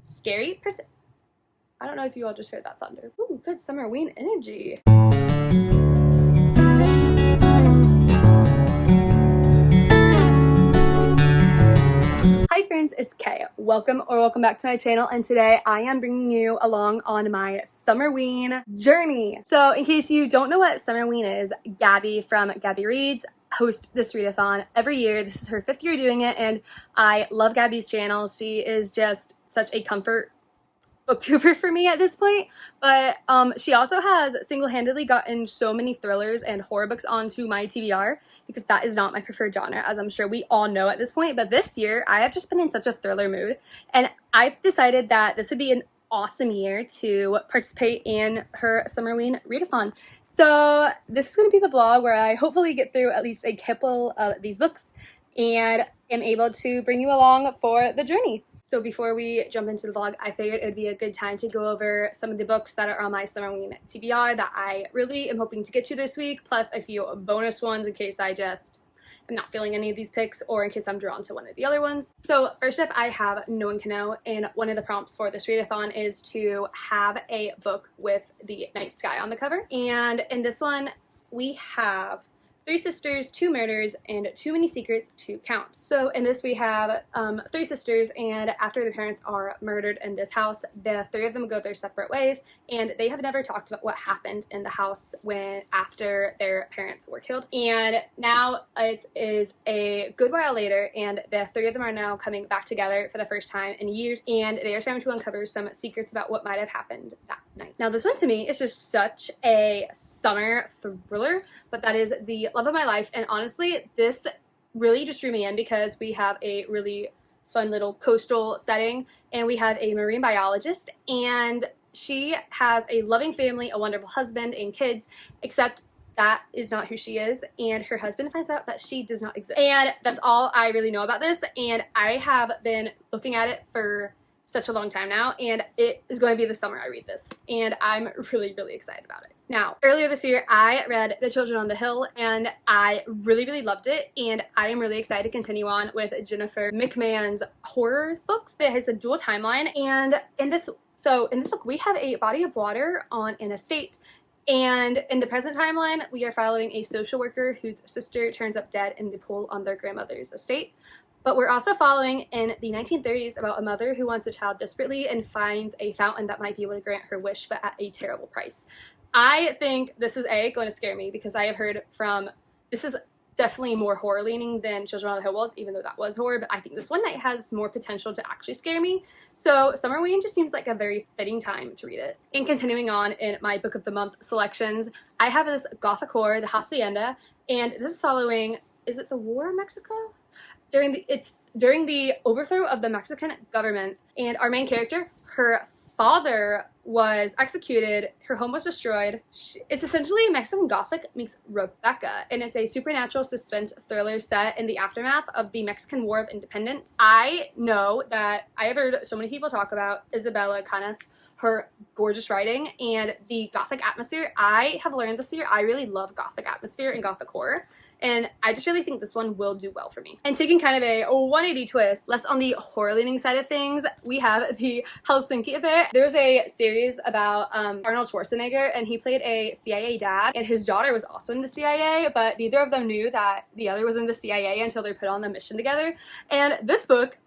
scary person. I don't know if you all just heard that thunder. Ooh, good Summerween energy. Hi friends, it's Kay. Welcome back to my channel, and today I am bringing you along on my Summerween journey. So in case you don't know what Summerween is, Gabby from Gabby Reads hosts this readathon every year. This is her 5th year doing it, and I love Gabby's channel. She is just such a comfort booktuber for me at this point, but she also has single-handedly gotten so many thrillers and horror books onto my TBR, because that is not my preferred genre, as I'm sure we all know at this point. But this year I have just been in such a thriller mood, and I've decided that this would be an awesome year to participate in her Summerween readathon. So this is going to be the vlog where I hopefully get through at least a couple of these books and am able to bring you along for the journey. So before we jump into the vlog, I figured it would be a good time to go over some of the books that are on my Summerween TBR that I really am hoping to get to this week, plus a few bonus ones in case I just am not feeling any of these picks, or in case I'm drawn to one of the other ones. So first up, I have No One Can Know, and one of the prompts for this readathon is to have a book with the night sky on the cover. And in this one, we have 3 sisters, 2 murders, and too many secrets to count. So in this we have 3 sisters, and after their parents are murdered in this house, the 3 of them go their separate ways, and they have never talked about what happened in the house after their parents were killed. And now it is a good while later, and the 3 of them are now coming back together for the first time in years, and they are trying to uncover some secrets about what might have happened that night. Now this one to me is just such a summer thriller, but that is the love of my life. And honestly, this really just drew me in because we have a really fun little coastal setting, and we have a marine biologist, and she has a loving family, a wonderful husband, and kids, except that is not who she is, and her husband finds out that she does not exist. And that's all I really know about this, and I have been looking at it for such a long time now, and it is going to be the summer I read this, and I'm really excited about it. Now, earlier this year, I read The Children on the Hill, and I really loved it, and I am really excited to continue on with Jennifer McMahon's horror books. It has a dual timeline, and in this book, we have a body of water on an estate, and in the present timeline, we are following a social worker whose sister turns up dead in the pool on their grandmother's estate. But we're also following in the 1930s about a mother who wants a child desperately and finds a fountain that might be able to grant her wish, but at a terrible price. I think this is going to scare me, because I have heard this is definitely more horror leaning than Children on the Hill was, even though that was horror, but I think this one has more potential to actually scare me. So Summerween just seems like a very fitting time to read it. And continuing on in my book of the month selections, I have this gothic horror, The Hacienda, and this is following, is it the War in Mexico? During the overthrow of the Mexican government, and our main character, her father was executed, her home was destroyed. It's essentially Mexican Gothic meets Rebecca, and it's a supernatural suspense thriller set in the aftermath of the Mexican War of Independence. I know that I have heard so many people talk about Isabella Canas, her gorgeous writing, and the Gothic atmosphere. I have learned this year I really love Gothic atmosphere and Gothic horror, and I just really think this one will do well for me. And taking kind of a 180 twist, less on the horror-leaning side of things, we have the Helsinki Affair. There was a series about Arnold Schwarzenegger, and he played a CIA dad, and his daughter was also in the CIA, but neither of them knew that the other was in the CIA until they put on the mission together. And this book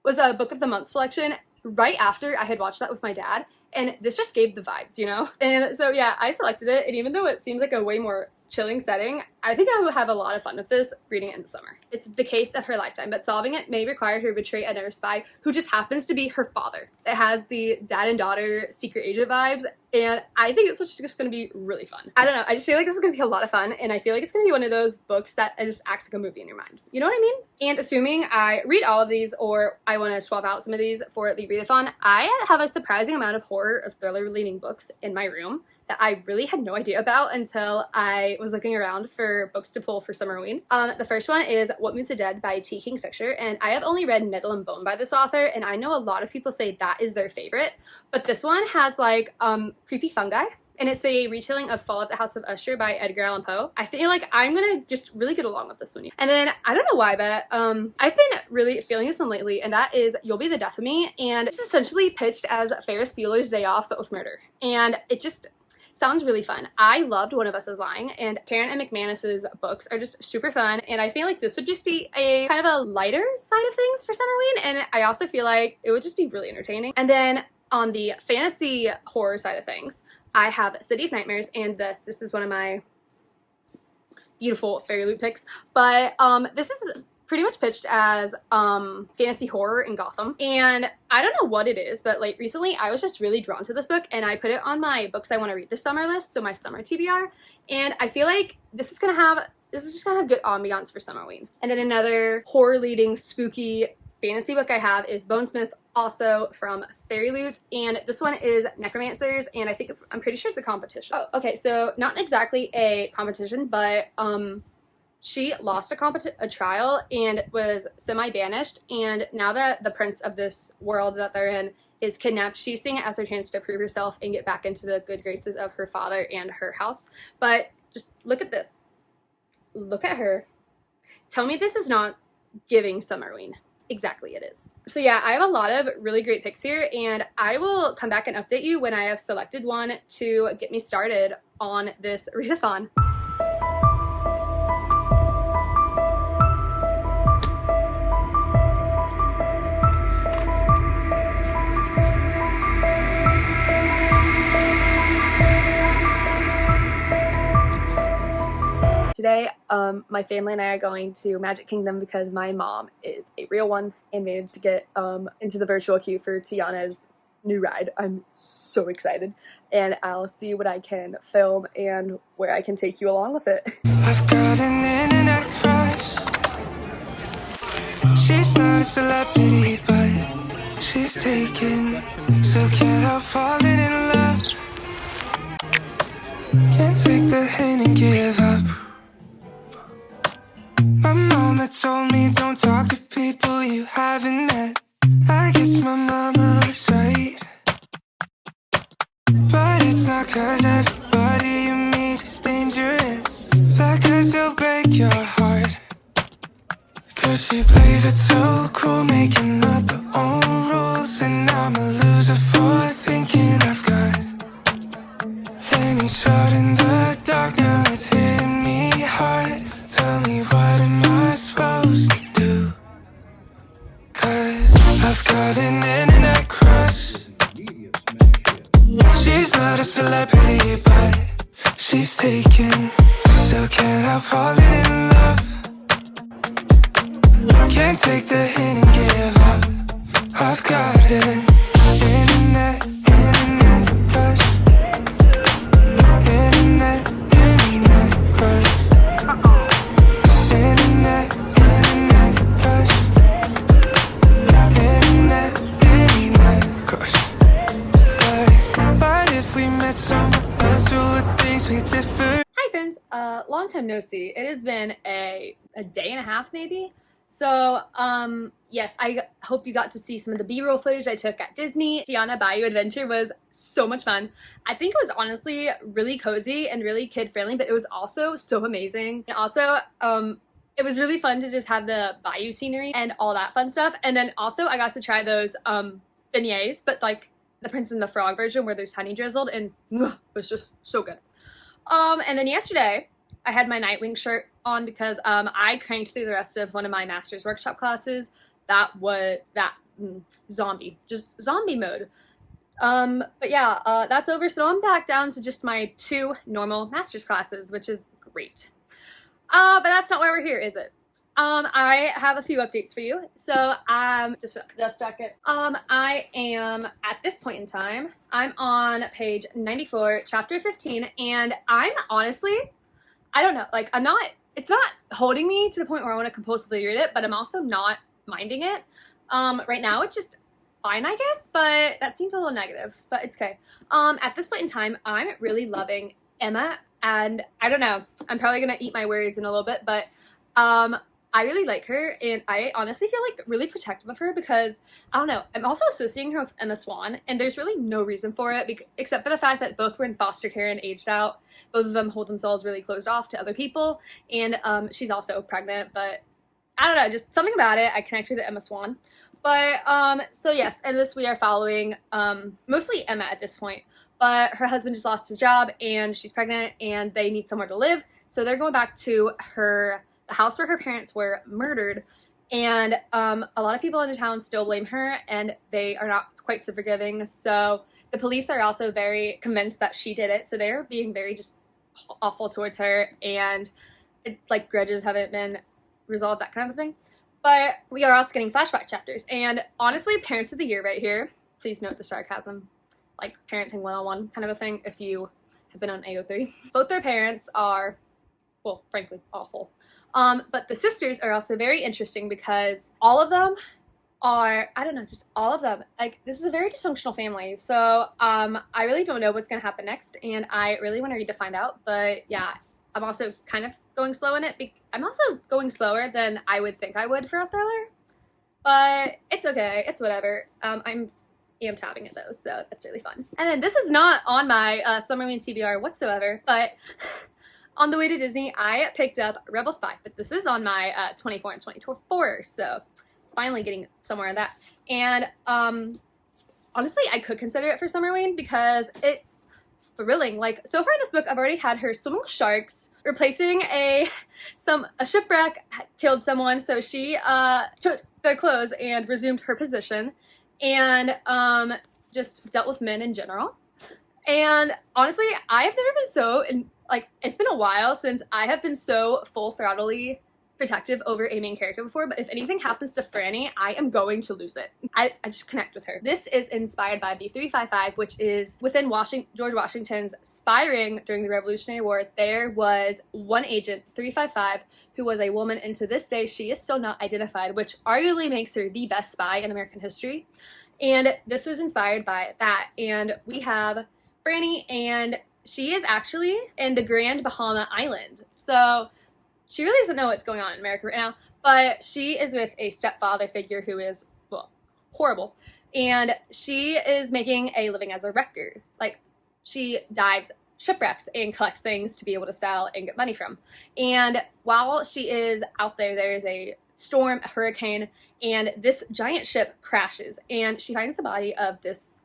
was a book of the month selection right after I had watched that with my dad, and this just gave the vibes, you know? And so yeah, I selected it, and even though it seems like a way more chilling setting, I think I will have a lot of fun with this reading it in the summer. It's the case of her lifetime, but solving it may require her to betray another spy who just happens to be her father. It has the dad and daughter secret agent vibes, and I think it's just going to be really fun. I don't know, I just feel like this is going to be a lot of fun, and I feel like it's going to be one of those books that just acts like a movie in your mind. You know what I mean? And assuming I read all of these, or I want to swap out some of these for the readathon, I have a surprising amount of horror or thriller-leaning books in my room that I really had no idea about until I was looking around for books to pull for Summerween. The first one is What Moves the Dead by T. Kingfisher, and I have only read Nettle and Bone by this author, and I know a lot of people say that is their favorite, but this one has like creepy fungi, and it's a retelling of Fall at the House of Usher by Edgar Allan Poe. I feel like I'm gonna just really get along with this one. And then I don't know why, but I've been really feeling this one lately, and that is You'll Be the Death of Me. And it's essentially pitched as Ferris Bueller's Day Off but with murder, and it just sounds really fun. I loved One of Us is Lying, and Karen and McManus's books are just super fun, and I feel like this would just be a kind of a lighter side of things for Summerween, and I also feel like it would just be really entertaining. And then on the fantasy horror side of things, I have City of Nightmares, and this is one of my beautiful fairy loot picks, but this is pretty much pitched as fantasy horror in Gotham, and I don't know what it is, but like recently I was just really drawn to this book, and I put it on my books I want to read this summer list, so my summer TBR, and I feel like this is just gonna have good ambiance for Summerween. And then another horror leading spooky fantasy book I have is Bonesmith, also from Fairy Loot, and this one is Necromancers, and I'm pretty sure it's a competition. Oh, okay, so not exactly a competition, but she lost a trial and was semi-banished, and now that the prince of this world that they're in is kidnapped, she's seeing it as her chance to prove herself and get back into the good graces of her father and her house. But just look at this. Look at her. Tell me this is not giving Summerween. Exactly, it is. So yeah, I have a lot of really great picks here, and I will come back and update you when I have selected one to get me started on this readathon. Today, my family and I are going to Magic Kingdom because my mom is a real one and managed to get into the virtual queue for Tiana's new ride. I'm so excited, and I'll see what I can film and where I can take you along with it. I've got an internet crush. She's not a celebrity, but she's taken. So can't help falling in love. Can't take the hint and give up. My mama told me don't talk to people you haven't met. I guess my mama was right, but it's not 'cause everybody you meet is dangerous, but 'cause they'll break your heart. 'Cause she plays it so cool, making up her own rules, and I'm a loser for thinking I've got any shot in the dark. Now it's hitting me hard. Tell me, what am I supposed to do? 'Cause I've got an internet crush. She's not a celebrity, but she's taken. Still can't help falling in love. Can't take the hint and give up. I've got an internet crush. Internet crush. Internet crush. Internet crush. But if we met somewhere else, who would things be different? Hi friends, long time no see. It has been a day and a half maybe. So, yes, I hope you got to see some of the B-roll footage I took at Disney. Tiana Bayou Adventure was so much fun. I think it was honestly really cozy and really kid-friendly, but it was also so amazing. And also, it was really fun to just have the bayou scenery and all that fun stuff. And then also I got to try those beignets, but like the Princess and the Frog version where there's honey drizzled, and it was just so good. And then yesterday, I had my Nightwing shirt on because I cranked through the rest of one of my master's workshop classes. That was zombie mode. But yeah, that's over, so I'm back down to just my 2 normal master's classes, which is great. But that's not why we're here, is it? I have a few updates for you. So just dust jacket. I am at this point in time, I'm on page 94, chapter 15, and I'm honestly, I don't know, like it's not holding me to the point where I want to compulsively read it, but I'm also not minding it. Right now it's just fine, I guess, but that seems a little negative, but it's okay. At this point in time, I'm really loving Emma, and I don't know, I'm probably gonna eat my words in a little bit, but I really like her, and I honestly feel like really protective of her because, I don't know, I'm also associating her with Emma Swan, and there's really no reason for it except for the fact that both were in foster care and aged out. Both of them hold themselves really closed off to other people, and she's also pregnant, but I don't know, just something about it. I connect her to Emma Swan. But, so yes, in this we are following, mostly Emma at this point, but her husband just lost his job, and she's pregnant, and they need somewhere to live, so they're going back to the house where her parents were murdered, and a lot of people in the town still blame her, and they are not quite so forgiving, so the police are also very convinced that she did it, so they're being very just awful towards her, and like grudges haven't been resolved, that kind of thing. But we are also getting flashback chapters, and honestly, Parents of the Year right here. Please note the sarcasm, like parenting 101 kind of a thing if you have been on AO3. Both their parents are, well, frankly, awful. But the sisters are also very interesting because all of them are, I don't know, just all of them. Like, this is a very dysfunctional family. So I really don't know what's going to happen next, and I really want to read to find out. But yeah, I'm also kind of going slow in it. I'm also going slower than I would think I would for a thriller. But it's okay. It's whatever. I'm tabbing it though, so that's really fun. And then this is not on my Summerween TBR whatsoever, but on the way to Disney, I picked up Rebel Spy, but this is on my 24 and 24, so finally getting somewhere in that. And honestly, I could consider it for Summerween because it's thrilling. Like, so far in this book, I've already had her swimming with sharks, replacing a shipwreck killed someone, so she took their clothes and resumed her position, and just dealt with men in general. And honestly, I have never been so it's been a while since I have been so full-throttledly protective over a main character before, but if anything happens to Franny, I am going to lose it. I just connect with her. This is inspired by the 355, which is within George Washington's spy ring during the Revolutionary War. There was one agent, 355, who was a woman, and to this day, she is still not identified, which arguably makes her the best spy in American history. And this is inspired by that. And we have Franny, and she is actually in the Grand Bahama Island. So she really doesn't know what's going on in America right now, but she is with a stepfather figure who is, well, horrible. And she is making a living as a wrecker. Like, she dives shipwrecks and collects things to be able to sell and get money from. And while she is out there, there is a storm, a hurricane, and this giant ship crashes, and she finds the body of this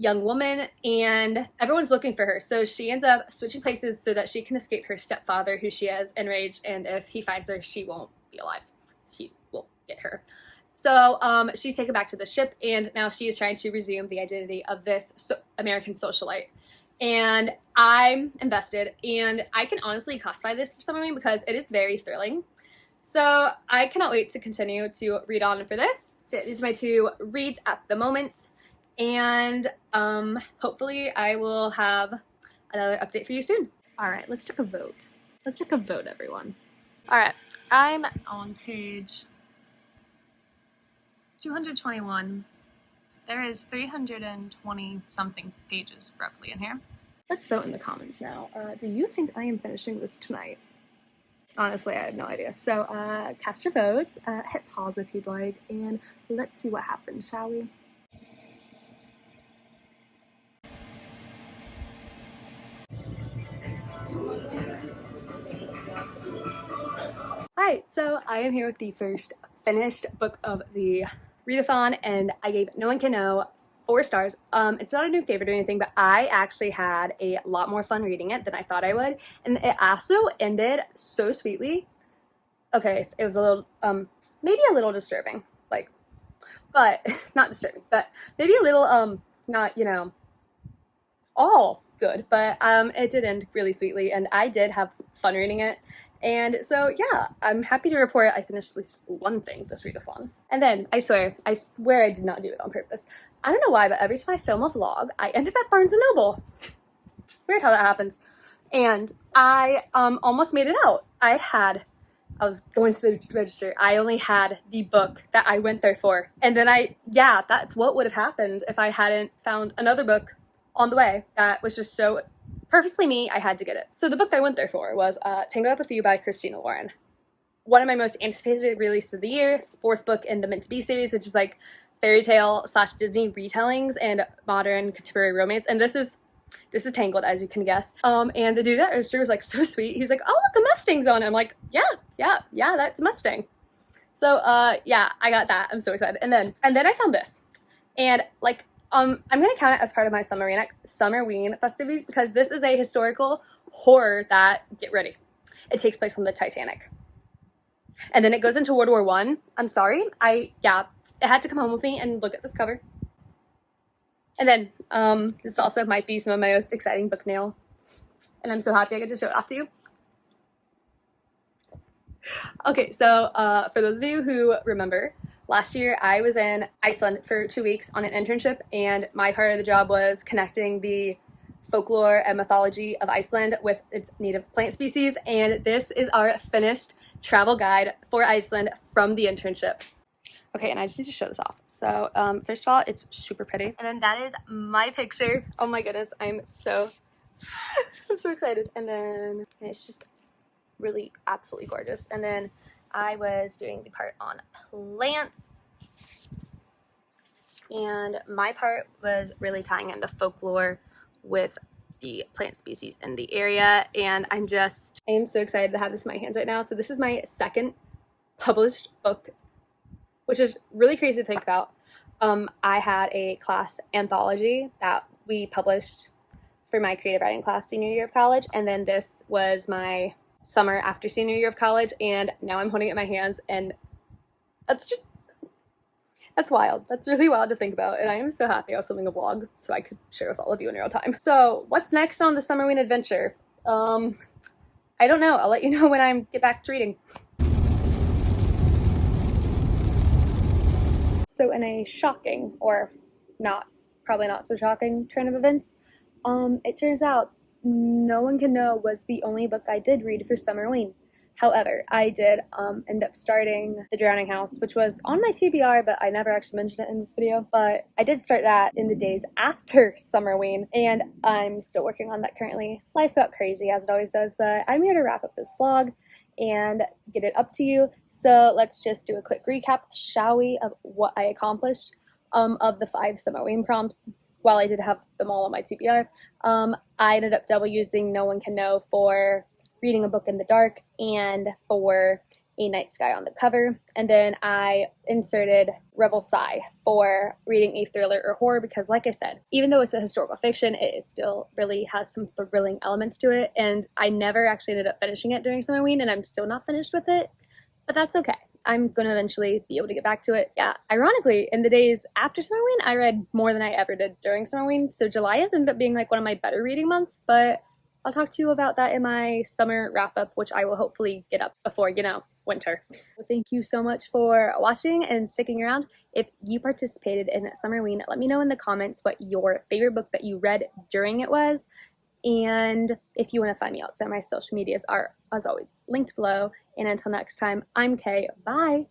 young woman, and everyone's looking for her. So she ends up switching places so that she can escape her stepfather, who she has enraged, and if he finds her, she won't be alive. He will get her. So she's taken back to the ship, and now she is trying to resume the identity of this American socialite. And I'm invested, and I can honestly classify this for Summerween because it is very thrilling. So I cannot wait to continue to read on for this. So these are my two reads at the moment. And hopefully I will have another update for you soon. All right, let's take a vote. Let's take a vote, everyone. All right, I'm on page 221. There is 320 something pages roughly in here. Let's vote in the comments now. Do you think I am finishing this tonight? Honestly, I have no idea. So cast your votes, hit pause if you'd like, and let's see what happens, shall we? Alright, so I am here with the first finished book of the readathon, and I gave No One Can Know 4 stars. It's not a new favorite or anything, but I actually had a lot more fun reading it than I thought I would, and it also ended so sweetly. Okay, it was a little, maybe a little disturbing, like, but, not disturbing, but maybe a little, not, you know, all good, but it did end really sweetly, and I did have fun reading it. And so yeah, I'm happy to report I finished at least one thing this readathon. And then I swear I did not do it on purpose. I don't know why, but every time I film a vlog, I end up at Barnes & Noble. Weird how that happens. And I almost made it out. I was going to the register. I only had the book that I went there for. And then that's what would have happened if I hadn't found another book on the way that was just so perfectly me. I had to get it. So the book I went there for was Tangled Up With You by Christina Lauren. one of my most anticipated releases of the year, 4th book in the Meant to Be series, which is like fairy tale / Disney retellings and modern contemporary romance. And this is Tangled, as you can guess. And the dude at register was like so sweet. He's like, oh, look, the Mustang's on it. I'm like, yeah, that's a Mustang. So yeah, I got that. I'm so excited. And then I found this. And like, I'm gonna count it as part of my Summerween festivities, because this is a historical horror that, get ready, it takes place on the Titanic. And then it goes into World War I. I'm sorry, it had to come home with me and look at this cover. And then this also might be some of my most exciting book nail, and I'm so happy I get to show it off to you. Okay, so for those of you who remember, last year I was in Iceland for 2 weeks on an internship, and my part of the job was connecting the folklore and mythology of Iceland with its native plant species, and this is our finished travel guide for Iceland from the internship. Okay, and I just need to show this off. So first of all, it's super pretty, and then that is my picture. Oh my goodness, I'm so excited. And then it's just really absolutely gorgeous. And then I was doing the part on plants, and my part was really tying in the folklore with the plant species in the area. And I am so excited to have this in my hands right now. So this is my second published book, which is really crazy to think about. I had a class anthology that we published for my creative writing class senior year of college, and then this was my summer after senior year of college, and now I'm holding it in my hands, and that's wild. That's really wild to think about, and I am so happy I was filming a vlog so I could share with all of you in real time. So what's next on the Summerween adventure? I don't know. I'll let you know when I get back to reading. So in a shocking, or probably not so shocking turn of events, it turns out No One Can Know was the only book I did read for Summerween. However, I did end up starting The Drowning House, which was on my TBR, but I never actually mentioned it in this video. But I did start that in the days after Summerween, and I'm still working on that currently. Life got crazy, as it always does, but I'm here to wrap up this vlog and get it up to you. So let's just do a quick recap, shall we, of what I accomplished of the 5 Summerween prompts. While I did have them all on my TBR, I ended up double using No One Can Know for reading a book in the dark and for a night sky on the cover. And then I inserted Rebel Sigh for reading a thriller or horror, because like I said, even though it's a historical fiction, it is still really has some thrilling elements to it. And I never actually ended up finishing it during Summerween, and I'm still not finished with it, but that's okay. I'm going to eventually be able to get back to it. Yeah, ironically, in the days after Summerween, I read more than I ever did during Summerween. So July has ended up being like one of my better reading months, but I'll talk to you about that in my summer wrap-up, which I will hopefully get up before, winter. So thank you so much for watching and sticking around. If you participated in Summerween, let me know in the comments what your favorite book that you read during it was. And if you want to find me outside, my social medias are, as always, linked below. And until next time, I'm Kay. Bye!